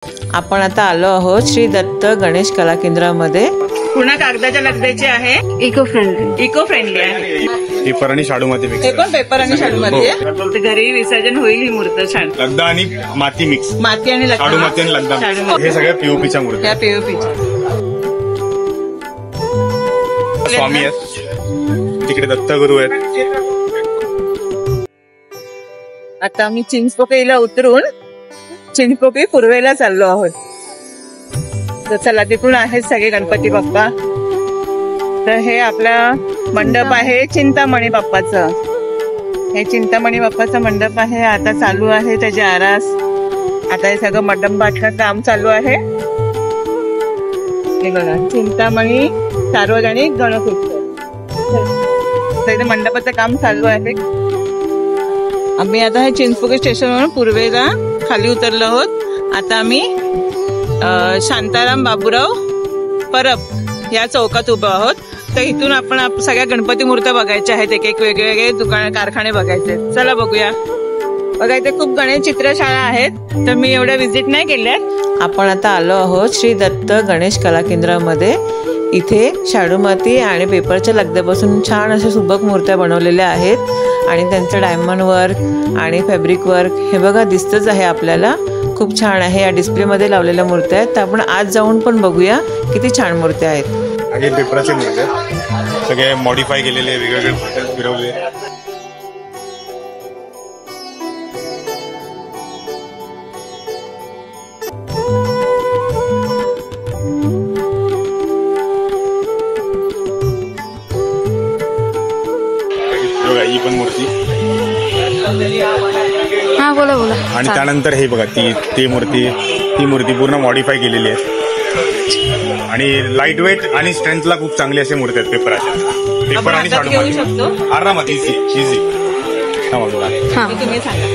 आपण आता आलो आहोत श्री दत्त गणेश कला केंद्रामध्ये। पुन्हा कागदाच्या लगद्याचे आहे, इको फ्रेंडली आहे। पेपर आणि शाडू मध्ये मिक्स, हे पण पेपर आणि शाडू मध्ये घरी विसर्जन होईल। ही मूर्त छान लगदा आणि माती मिक्स, माती आणि शाडू माती आणि लगदा, हे सगळे पीओपीच्या मूर्त्या। पीओपीच्या स्वामी आहेत, तिकडे दत्तगुरु आहेत। आता आम्ही चिंचपोकळीला उतरून चिंचपोकळी पूर्वेला चाललो आहोत। तर चला, तिकडून आहेत सगळे गणपती बाप्पा। तर हे आपला मंडप आहे चिंतामणी बाप्पाचं। हे चिंतामणी बाप्पाचं मंडप आहे। आता चालू आहे त्याची आरास। आता हे सगळं मंडप बांधण्याचं काम चालू आहे। हे बघा, चिंतामणी सार्वजनिक गणेश उत्सव। इथे मंडपाचं काम चालू आहे। आम्ही आता हे चिंचपोकळी स्टेशनवरून पूर्वेला खाली उतरलो आहोत। आता आम्ही शांताराम बाबूराव परब या चौकात उभा आहोत। तर इथून आपण सगळ्या गणपती मूर्त्या बघायच्या आहेत, एक एक वेगवेगळे दुकान कारखाने बघायचे। चला बघूया। बघा, इथे खूप गणेश चित्रशाळा आहेत, तर मी एवढ्या व्हिजिट नाही केल्या। आपण आता आलो आहोत श्री दत्त गणेश कला केंद्रामध्ये। इथे शाडू माती आणि पेपरच्या लगद्यापासून छान अशा सुबक मूर्त्या बनवलेल्या आहेत आणि त्यांचं डायमंड वर्क आणि फॅब्रिक वर्क हे बघा दिसतच आहे आपल्याला। खूप छान आहे। या डिस्प्ले मध्ये लावलेल्या मूर्त्या आहेत, तर आपण आज जाऊन पण बघूया किती छान मूर्त्या आहेत। हे पेपराचे मूर्त्या सगळे मॉडिफाय केलेले, वेगवेगळे मॉडेल फिरवले। ही पण मूर्ती, हा बोला बोला। आणि त्यानंतर हे बघा, ती मूर्ती पूर्ण मॉडिफाय केलेली आहे आणि लाईट वेट आणि स्ट्रेंथला खूप चांगली असे मूर्ती आहेत पेपराच्या। पेपर आणि शाडू माती आरामात इझी। तुम्ही सांगा,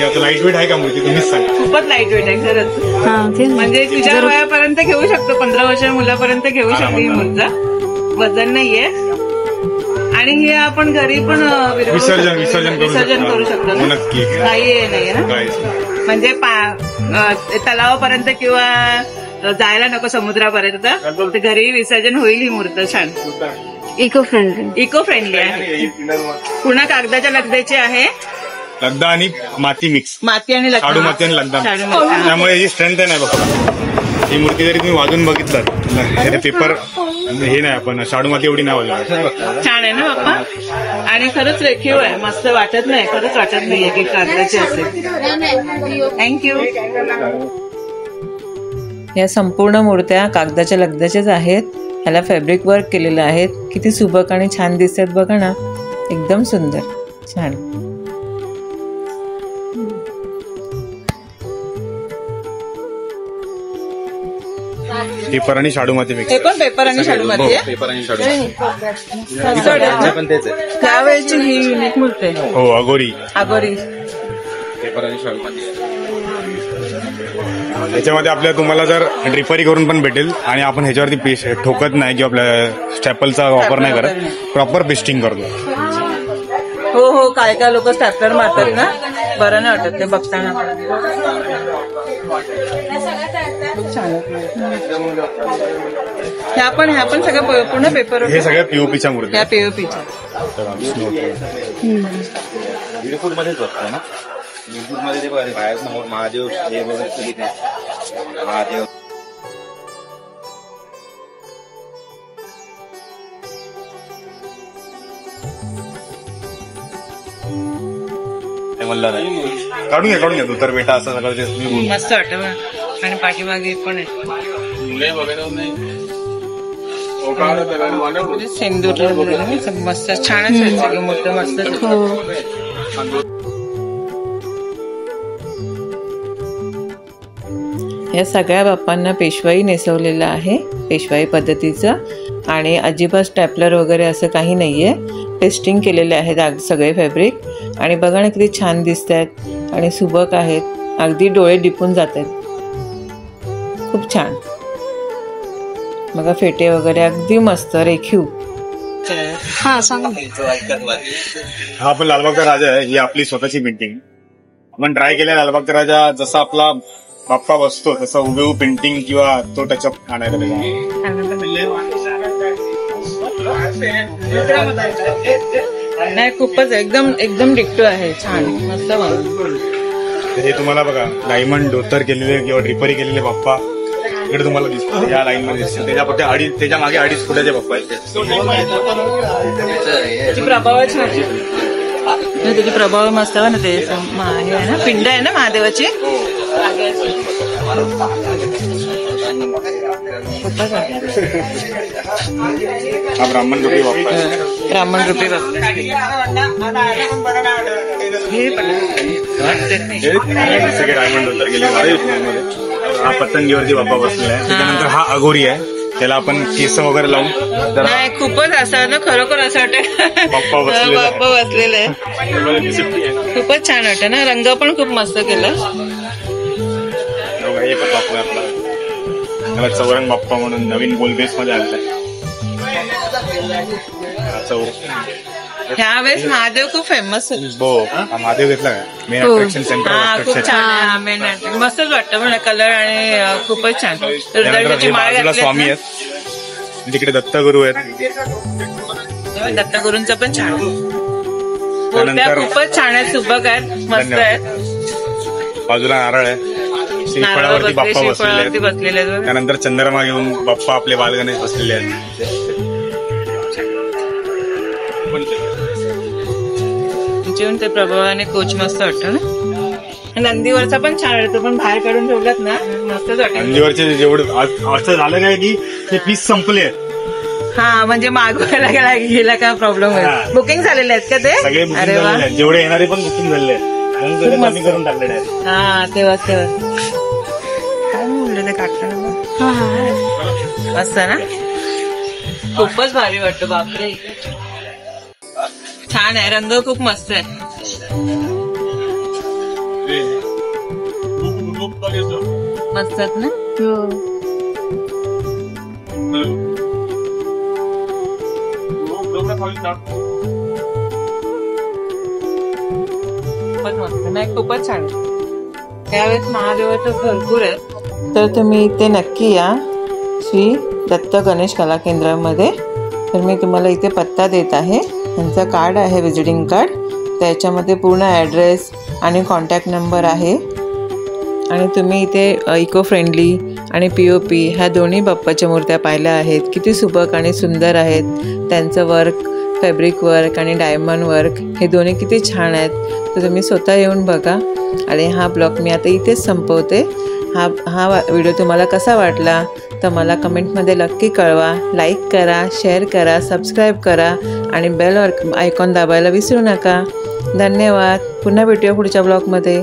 आता लाईट वेट आहे का मूर्ती? तुम्हीच सांगा। खूपच लाईट वेट आहे खरंच। म्हणजे तुझ्या वयापर्यंत घेऊ शकतो, 15 वर्षाच्या मुलापर्यंत घेऊ शकतो ही मूर्त। वजन नाहीये आणि हे आपण घरी पण विसर्जन करू शकतो ना? नक्की, काही नाहीये ना, म्हणजे तलावापर्यंत किंवा जायला नको समुद्रापर्यंत, घरी विसर्जन होईल। ही मूर्त छान इको फ्रेंडली आहे। पुन्हा कागदाच्या लगद्याचे आहे, लगदा आणि माती मिक्स, माती आणि शाडू माती आणि लगदा, त्यामुळे याची स्ट्रेंथ नाही बघा। ही मूर्ती जरी तुम्ही वाजून बघितलं, पेपर हे नाही, आपण शाडू माती एवढी नाही वाजवणार। छान आहे ना बाप्पा, आणि खरंच रेखीव आहे, मस्त वाटत नाही, खरंच वाटत नाहीये की कागदाचे असेल। थँक्यू। या संपूर्ण मूर्त्या कागदाच्या लगद्याच्याच आहेत। ह्याला फॅब्रिक वर्क केलेलं आहे। किती सुबक आणि छान दिसतात बघा ना, एकदम सुंदर छान। पेपर आणि शाडू माती मिक्स, हे पण पेपर आणि शाडू माती आहे। त्यावेळेची ही युनिक मूर्ती आहे। हो, अगोरी पेपर आणि शाडू माती। ह्याच्यामध्ये आपल्या तुम्हाला जर ड्रिपरी करून पण भेटेल, आणि आपण ह्याच्यावरती ठोकत नाही किंवा आपल्या स्टॅपलचा वापर नाही करत, प्रॉपर पेस्टिंग करतो। हो, काय लोक स्टॅपलर मारतात ना, बरं नाही वाटत ते बघताना। ह्या पण सगळं पूर्ण पेपर, हे सगळ्या पीओपीच्या मूर्त्या, पीओपीच्या। ब्युटिफुल मध्येच बघतो ना, ब्युटिफुल मध्ये ते बाहेर महादेव हे वगैरे महादेव। काढून घ्या तर बेटा असं सगळं मस्त वाटत। आणि पाठीमागे पण सिंदूर मस्त छान मूर्त मस्त। या सगळ्या बाप्पांना पेशवाई नेसवलेलं आहे, पेशवाई पद्धतीचं, आणि अजिबात स्टॅपलर वगैरे असं काही नाहीये। पेस्टिंग केलेले आहेत सगळे फॅब्रिक, आणि बघा ना किती छान दिसत आहेत आणि सुबक आहेत, अगदी डोळे दिपून जात आहेत। खूप छान बघा, फेटे वगैरे अगदी मस्त रेखीव। हा सांगा। हा आपण लालबागचा राजा आहे, ही आपली स्वतःची पेंटिंग। आपण ट्राय केल्या लालबागचा राजा जसा आपला बाप्पा बसतो तसं उभे पेंटिंग किंवा तो टचअप आणायला नाही खूपच एकदम एकदम डिक्टो आहे. छान मस्त बनवलं. हे तुम्हाला बघा डायमंड धोतर केलेले किंवा ड्रिपरी केलेले बाप्पा इकडे तुम्हाला दिसतो. या लाईन मध्ये दिसतो. त्याच्या मागे 2.5 फुटाचे बाप्पा आहेत. त्याची प्रभाव छान, त्याची प्रभाव मस्त ना. ते हे आहे ना, पिंड आहे ना महादेवाची. हा ब्राह्मण रूपी बाप्पा आहे. ब्राह्मण रूपी बाप्पा. सगळे डायमंड धोतर केलेले. हा पतंगीवरती बाप्पा बसलेला आहे. त्याच्यानंतर हा अघोरी आहे. त्याला आपण केस वगैरे लावून नाही खूपच असं ना, खरोखर असं वाटतं बाप्पा बसलेला आहे. खूपच छान वाटतं ना. रंग पण खूप मस्त केलं. हे पण बाप्पा आपला त्याला चौरंग बाप्पा म्हणून नवीन गोलबेस मध्ये आलेला आहे. ह्यावेळेस महादेव खूप फेमस हो. महादेव घेतला का मेन अट्रॅक्शन सेंटर. खूप छान मेन मस्तच वाटतं म्हणा. कलर आणि खूपच छान. बाजूला स्वामी आहेत. तिकडे दत्तगुरू आहेत. दत्तगुरूंचं पण छान. त्यानंतर खूपच छान आहेत. सुबक आहेत, मस्त आहेत. बाजूला नारळ आहे. श्रीफळावरती बाप्पा बसलेले आहेत. त्यानंतर चंद्रमा घेऊन बाप्पा आपले बालगणेश बसलेले आहेत. ते प्रभावाने कोच मस्त वाटतं ना. नंदीवरचा पण छान वाटतो, पण बाहेर काढून ठेवलात ना मस्तच वाटतं. नंदीवरचे जेवढं असं झालं काय की ते पीस संपले. हा म्हणजे मागवायला गेला का प्रॉब्लेम होईल. बुकिंग झालेले आहेत का ते? सगळे अरे वा. जेवढे येणारे पण बुकिंग झालेले कमी करून टाकलेले आहेत. हा तेव्हाच काय म्हणलं ते काढताना मस्त ना. खूपच भारी वाटतं. बापरे छान आहे. रंग खूप मस्त आहे. मस्त आहेत ना. खूपच छान. त्यावेळेस महादेवाचं भरपूर आहे. तर तुम्ही इथे नक्की या श्री दत्त गणेश कला केंद्रामध्ये. तर मी तुम्हाला इथे पत्ता देत आहे. त्यांचं कार्ड आहे, व्हिजिटिंग कार्ड. त्याच्यामध्ये पूर्ण ॲड्रेस आणि कॉन्टॅक्ट नंबर आहे. आणि तुम्ही इथे इको फ्रेंडली आणि POP ह्या दोन्ही बाप्पाच्या मूर्त्या पाहिल्या आहेत. किती सुबक आणि सुंदर आहेत. त्यांचं वर्क, फॅब्रिक वर्क आणि डायमंड वर्क हे दोन्ही किती छान आहेत. तर तुम्ही स्वतः येऊन बघा. आणि हा ब्लॉग मी आता इथेच संपवते. हा व्हिडिओ तुम्हाला कसा वाटला तर मला कमेंटमध्ये नक्की कळवा. लाईक करा, शेअर करा, सबस्क्राईब करा आणि बेल आयकॉन दाबायला विसरू नका. धन्यवाद. पुन्हा भेटूया पुढच्या ब्लॉगमध्ये.